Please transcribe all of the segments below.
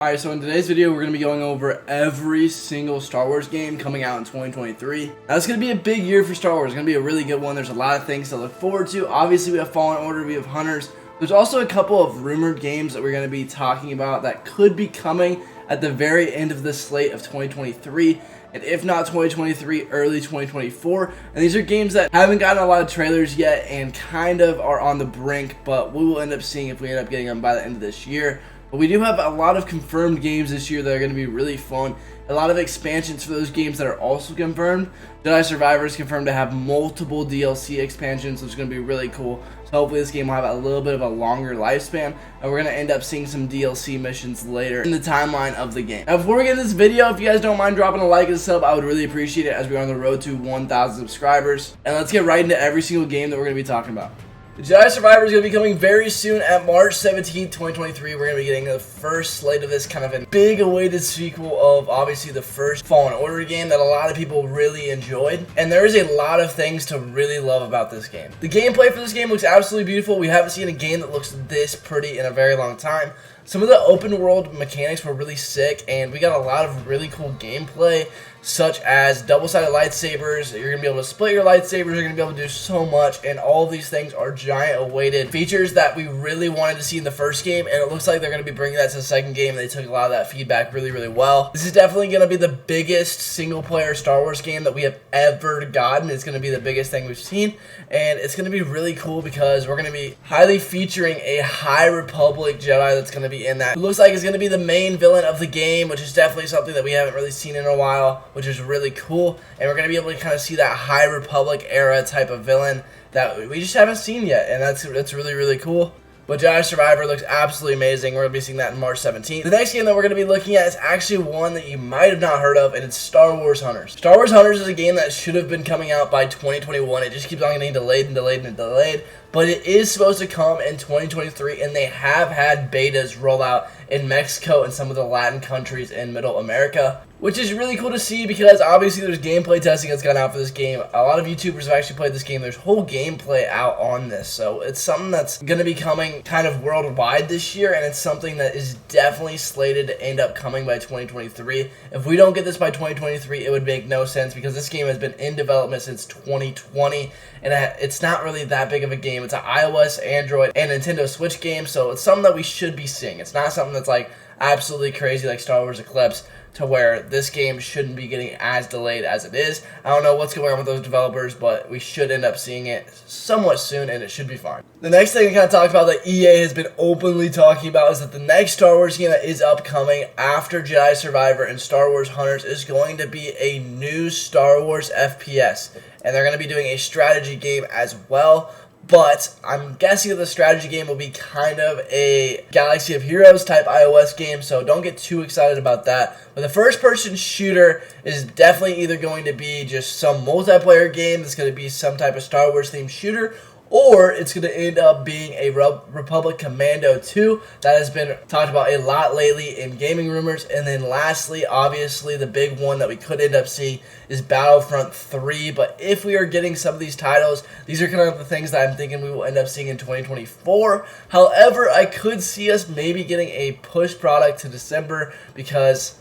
Alright, so in today's video, we're going to be going over every single Star Wars game coming out in 2023. Now, it's going to be a big year for Star Wars. It's going to be a really good one. There's a lot of things to look forward to. Obviously, we have Fallen Order, we have Hunters. There's also a couple of rumored games that we're going to be talking about that could be coming at the very end of the slate of 2023. And if not 2023, early 2024. And these are games that haven't gotten a lot of trailers yet and kind of are on the brink, but we will end up seeing if we end up getting them by the end of this year. But we do have a lot of confirmed games this year that are going to be really fun. A lot of expansions for those games that are also confirmed. Jedi Survivor is confirmed to have multiple DLC expansions, which is going to be really cool. So hopefully this game will have a little bit of a longer lifespan, and we're going to end up seeing some DLC missions later in the timeline of the game. Now, before we get into this video, if you guys don't mind dropping a like and a sub, I would really appreciate it as we're on the road to 1,000 subscribers. And let's get right into every single game that we're going to be talking about. Jedi Survivor is going to be coming very soon at March 17th, 2023. We're going to be getting the first slate of this kind of a big awaited sequel of obviously the first Fallen Order game that a lot of people really enjoyed. And there is a lot of things to really love about this game. The gameplay for this game looks absolutely beautiful. We haven't seen a game that looks this pretty in a very long time. Some of the open world mechanics were really sick, and we got a lot of really cool gameplay, such as double-sided lightsabers. You're going to be able to split your lightsabers, you're going to be able to do so much, and all of these things are giant awaited features that we really wanted to see in the first game, and it looks like they're going to be bringing that to the second game, and they took a lot of that feedback really, really well. This is definitely going to be the biggest single-player Star Wars game that we have ever gotten. It's going to be the biggest thing we've seen, and it's going to be really cool because we're going to be highly featuring a High Republic Jedi that's going to be in that. It looks like it's going to be the main villain of the game, which is definitely something that we haven't really seen in a while, which is really cool. And we're going to be able to kind of see that High Republic era type of villain that we just haven't seen yet, and that's really, really cool. But Jedi Survivor looks absolutely amazing. We're going to be seeing that in March 17th. The next game that we're going to be looking at is actually one that you might have not heard of, and it's Star Wars Hunters. Star Wars Hunters is a game that should have been coming out by 2021. It just keeps on getting delayed and delayed and delayed. But it is supposed to come in 2023, and they have had betas roll out in Mexico and some of the Latin countries in Middle America, which is really cool to see because obviously there's gameplay testing that's gone out for this game. A lot of YouTubers have actually played this game. There's whole gameplay out on this, so it's something that's going to be coming kind of worldwide this year, and it's something that is definitely slated to end up coming by 2023. If we don't get this by 2023, it would make no sense because this game has been in development since 2020, and it's not really that big of a game. It's an iOS, Android, and Nintendo Switch game, so it's something that we should be seeing. It's not something that's like absolutely crazy like Star Wars Eclipse, to where this game shouldn't be getting as delayed as it is. I don't know what's going on with those developers, but we should end up seeing it somewhat soon, and it should be fine. The next thing I kind of talked about that EA has been openly talking about is that the next Star Wars game that is upcoming after Jedi Survivor and Star Wars Hunters is going to be a new Star Wars FPS, and they're going to be doing a strategy game as well. But I'm guessing that the strategy game will be kind of a Galaxy of Heroes type iOS game, so don't get too excited about that. But the first-person shooter is definitely either going to be just some multiplayer game that's going to be some type of Star Wars themed shooter, or it's going to end up being a Republic Commando 2 that has been talked about a lot lately in gaming rumors. And then lastly, obviously, the big one that we could end up seeing is Battlefront 3. But if we are getting some of these titles, these are kind of the things that I'm thinking we will end up seeing in 2024. However, I could see us maybe getting a push product to December because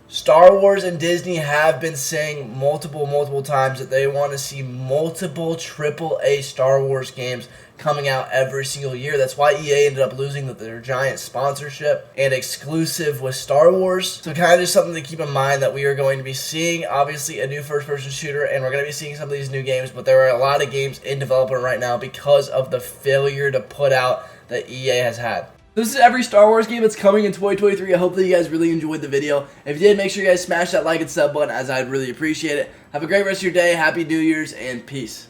Star Wars and Disney have been saying multiple times that they want to see multiple AAA Star Wars games coming out every single year. That's why EA ended up losing their giant sponsorship and exclusive with Star Wars. So kind of just something to keep in mind that we are going to be seeing, obviously, a new first-person shooter, and we're going to be seeing some of these new games, but there are a lot of games in development right now because of the failure to put out that EA has had. This is every Star Wars game that's coming in 2023. I hope that you guys really enjoyed the video. If you did, make sure you guys smash that like and sub button, as I'd really appreciate it. Have a great rest of your day. Happy New Year's, and peace.